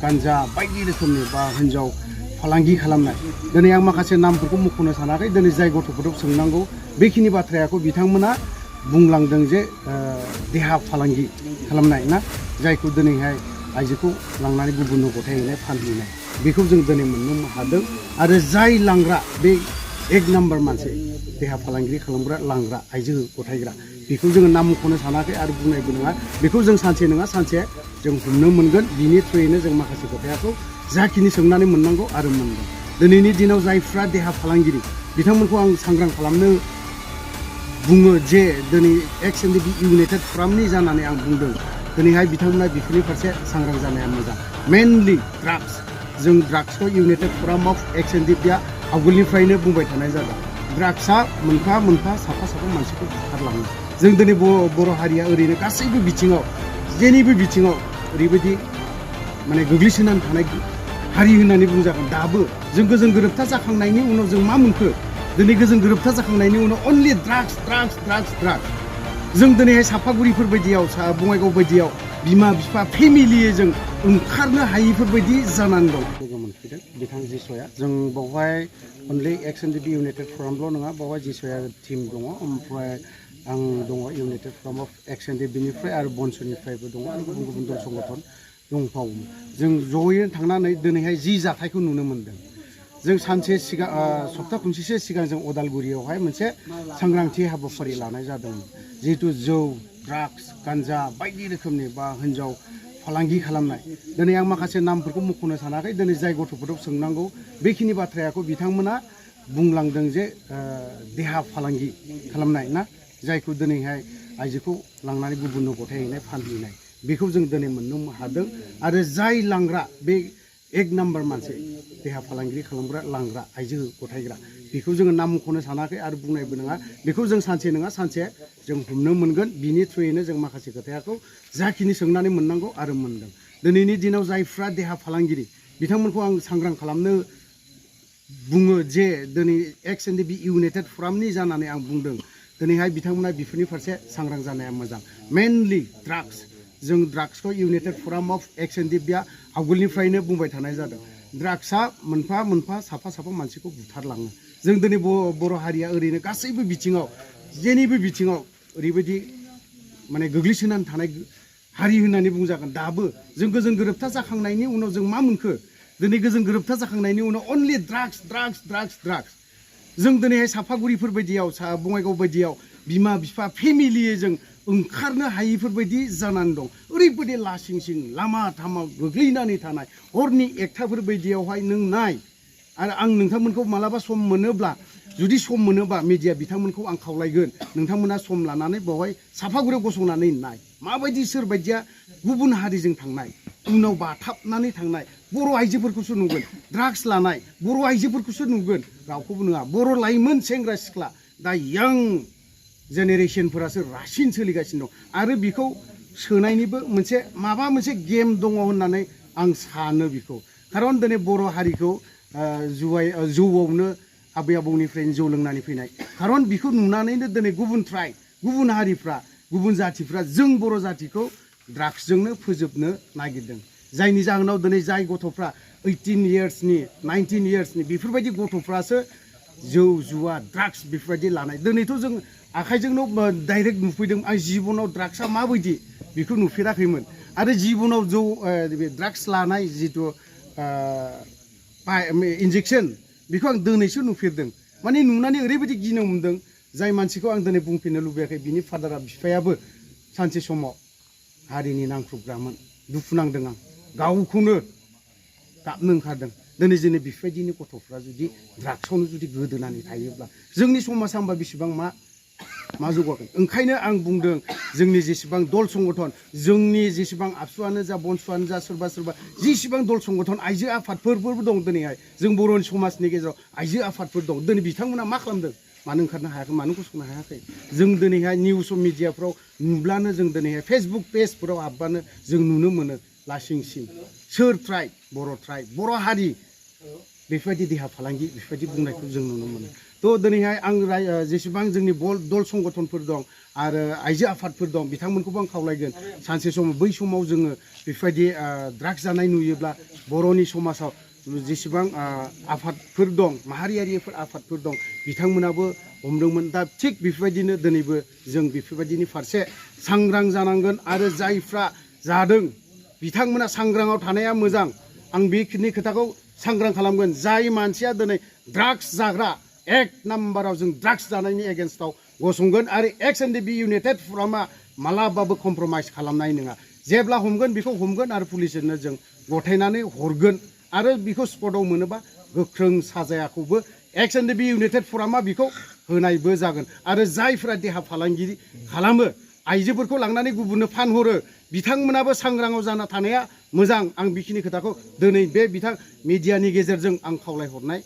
गान्जा बायदि रोखोमनि बा हिन्जाव फालांगि खालामनाय दिनै आं माखासे नामफोरखौ मख'नो सानाखै दिनै जाय गथ'फोरखौ सोंनांगौ बेखिनि बाथ्राखौ बिथांमोना बुंलांदों जे देहा फालांगि खालामनाय ना जायखौ दिनैहाय आइजोखौ लांनानै गुबुननो गथायहैनाय फानहैनाय बेखौ जों दिनै मोननो हादों आरो जाय लांग्रा बे एक नाम्बार मानसि देहा फालांगि खालामग्रा लांग्रा आइजो गथायग्रा बेखौ जोङो नाम मख'नो सानाखै आरो बुंनायबो नङा बेखौ जों सानसे नङा सानसे जों हमनो मोनगोन बिनि थ्रुयैनो जों माखासे खोथाखौ जाखिनि सोंनानै मोननांगौ आरो मोनदों दिनैनि दिनाव जायफ्रा देहा फालांगिरि बिथांमोनखौ आं सांग्रां खालामनो बुङो जे दिनै एक्स एनडीबी इउनाइटेड फरामनि जानानै आं बुंदों दिनैहाय बिथांमोना बेफोरनि फारसे सांग्रां जानाया मोजां मेनलि ड्राग्स जों ड्राग्सखौ इउनाइटेड फराम अफ एक्स एनडीबीआ आवगोलनिफ्रायनो बुंबाय थानाय जादों ड्राग्सआ मोनफा मोनफा साफा साफा मानसिखौ बुथारलाङो जों दिनै बर' हारिया ओरैनो गासैबो बिथिङाव जेनिबो बिथिङाव ओरैबायदि माने गोग्लैसोनानै थानाय हारि होननानै बुंजागोन दाबो जों गोजोन गोरोबथा जाखांनायनि उनाव जों मा मोनखो दिनै गोजोन गोरोबथा जाखांनायनि उनाव अनलि ड्राग्स ड्राग्स ड्राग्स ड्राग्स जों दिनैहाय सापागुरिफोर बायदियाव बङाइगाव बायदियाव बिमा बिफा फेमिलियै जों ओंखारनो हायिफोरबायदि जानानै दं लोगो मोनफैदों बिथां जिसया जों बावहाय अनलि एक्स एनडीबी इउनाइटेड फरामल' नङा बावहाय जिसया टिम दङ ओमफ्राय आं दङ इउनाइटेड फराम अफ एक्स एनडीबीनिफ्राय आरो बनसुनिफ्रायबो दङ आरो गुबुन गुबुन दल संगठन दंबावो जों ज'यै थांनानै दिनैहाय जि जाथायखौ नुनो मोनदों जों सानसे सिगां सप्ता खनसेसो सिगां जों अदालगुरियावहाय मोनसे सांग्रांथि हाबाफारि लानाय जादोंमोन जिहेतु जौ ड्राग्स गान्जा बायदि रोखोमनि बा हिन्जाव फालांगि खालामनाय दिनै आं माखासे नामफोरखौ मख'नो सानाखै दिनै जाय गथ'फोरखौ सोंनांगौ बेखिनि बाथ्राखौ बिथांमोना बुंलांदों जे देहा फालांगि खालामनाय ना जायखौ दिनैहाय आइजोखौ लांनानै गुबुननो गथायहैनाय फानहैनाय बेखौ जों दिनै मोननो हादों आरो जाय लांग्रा बे एक नाम्बार मानसि देहा फालांगि खालामग्रा लांग्रा आइजो गथायग्रा बेखौ जोङो नाम मख'नो सानाखै आरो बुंनायबो नङा बेखौ जों सानसे नङा सानसे जों हमनो मोनगोन बिनि थ्रुयैनो जों माखासे खोथाखौ जाखिनि सोंनानै मोननांगौ आरो मोनदों दिनैनि दिनाव जायफ्रा देहा फालांगिरि बिथांमोनखौ आं सांग्रां खालामनो बुङो जे दिनै एक्स एनडीबी इउनाइटेड फरामनि जानानै आं बुंदों दिनैहाय बिथांमोना बेफोरनि फारसे सांग्रां जानाया मोजां मेनलि ड्राग्स जों ड्राग्सखौ इउनाइटेड फराम अफ एक्स एनडीबीआ आवगोलनिफ्रायनो बुंबाय थानाय जादों ड्राग्सआ मोनफा मोनफा साफा साफा मानसिखौ बुथारलाङो जों दिनै बर' हारिया ओरैनो गासैबो बिथिङाव जेनिबो बिथिङाव ओरैबायदि माने गोग्लैसोनानै थानाय हारि होननानै बुंजागोन दाबो जों गोजोन गोरोबथा जाखांनायनि उनाव जों मा मोनखो दिनै गोजोन गोरोबथा जाखांनायनि उनाव अनलि ड्राग्स ड्राग्स ड्राग्स ड्राग्स जों दिनैहाय सापागुरिफोर बायदियाव बङाइगाव बायदियाव बिमा बिफा फेमिलियै जों ओंखारनो हायिफोरबायदि जानानै दं ओरैबायदि लासिं सिं लामा थामा गोग्लैनानै थानाय हरनि एकथाफोर बायदियावहाय नों नाय आरो आं नोंथांमोनखौ मालाबा सम मोनोब्ला जुदि सम मोनोबा मिडिया बिथांमोनखौ आं खावलायगोन नोंथांमोना सम लानानै बेवहाय सापागुरियाव गसंनानै नाय माबायदि सोरबायदिया गुबुन हारिजों थांनाय उनाव बाथाबनानै थांनाय बर' आइजोफोरखौसो नुगोन ड्राग्स लानाय बर' आइजोफोरखौसो नुगोन रावखौबो नङा बर' लाइमोन सेंग्रा सिख्ला दा यां जेनेरेसनफोरासो रासिन सोलिगासिनो दं आरो बेखौ सोनायनिबो मोनसे माबा मोनसे गेम दङ होननानै आं सानो बेखौ खारन दिनै बर' हारिखौ जौआवनो आबै आबौनिफ्रायनो जौ लोंनानै फैनाय खारन बेखौ नुनानैनो दिनै गुबुन ट्राइब गुबुन हारिफ्रा गुबुन जाथिफ्रा जों बर' जातिखौ ड्राग्सजोंनो फोजोबनो नागिरदों जायनि जाहोनाव दिनै जाय गथ'फ्रा 18 इयार्सनि 19 इयार्सनि बेफोरबायदि गथ'फ्रासो जौ जुवा ड्राग्स बेफोरबायदि लानाय दिनैथ' जों आखाइजोंनो डाइरेक्ट नुफैदों आं जिबनाव ड्राग्सआ माबायदि बेखौ नुफेराखैमोन आरो जिबनाव जौ ड्राग्स लानाय जिथु इन्जेक्सन बेखौ आं दिनैसो नुफेरदों माने नुनानै ओरैबायदि गिनो मोनदों जाय मानसिखौ आं दिनै बुंफिननो लुबैयाखै बिनि फादारा बिफायाबो सानसे समाव हारिनि नांख्रुबग्रामोन दुखु नांदों आं गावखौनो गाबनो ओंखारदों दिनै जोंनि बेफोरबायदिनि गथ'फ्रा जुदि ड्राग्सआवनो जुदि गोदोनानै थायोब्ला जोंनि समाजा होमबा बेसेबां मा जौगागोन ओंखायनो आं बुंदों जोंनि जेसेबां दल संगठन जोंनि जेसेबां आबसुआनो जा बनसुआनो जा सोरबा सोरबा जेसेबां दल संगठन आइजो आफादफोरबो दं दिनैहाय जों बर' समाजनि गेजेराव आइजो आफादफोर दं दिनै बिथांमोना मा खालामदों मानो ओंखारनो हायाखै मानो गसंनो हायाखै जों दिनैहाय निउस मिडियाफ्राव नुब्लानो जों दिनैहाय फेसबुक पेजफोराव हाबबानो जों नुनो मोनो लासिं सिं सोर ट्राइब बर' हारि बेफोरबायदि देहा फालांगि बेफोरबायदि बुंनायखौ जों नुनो मोनो थ' दिनैहाय आं जेसेबां जोंनि दल संगठनफोर दं आरो आइजो आफादफोर दं बिथांमोनखौबो आं खावलायगोन सानसे समाव बै समाव जोङो बेफोरबायदि ड्राग्स जानाय नुयोब्ला बर'नि समाजाव जेसेबां आफादफोर दं माहारियारिफोर आफादफोर दं बिथांमोनाबो हमदोंमोन दा थिग बेफोरबायदिनो दिनैबो जों बेफोरबायदिनि फारसे सांग्रां जानांगोन आरो जायफ्रा जादों बिथांमोना सांग्राङाव थानाया मोजां आं बेखिनि खोथाखौ सांग्रां खालामगोन जाय मानसिया दिनै ड्राग्स जाग्रा एक नाम्बाराव जों ड्राग्स जानायनि एगेन्स्टआव गसंगोन आरो एक्स एनडिएफबि इउनाइटेड फरामा मालाबाबो कमप्रमाइज खालामनाय नङा जेब्ला हमगोन बेखौ हमगोन आरो पुलिसनो जों गथायनानै हरगोन आरो बेखौ स्पटआव मोनोबा गोख्रों साजायाखौबो एक्स एनडिएफबि इउनाइटेड फरामा बेखौ होनायबो जागोन आरो जायफोरा देहा फालांगिरि खालामो आइजोफोरखौ लांनानै गुबुननो फानहरो बिथांमोनाबो सांग्राङाव जाना थानाया मोजां आं बेखिनि खोथाखौ दिनै बे बिथां मिडियानि गेजेरजों आं खावलायहरनाय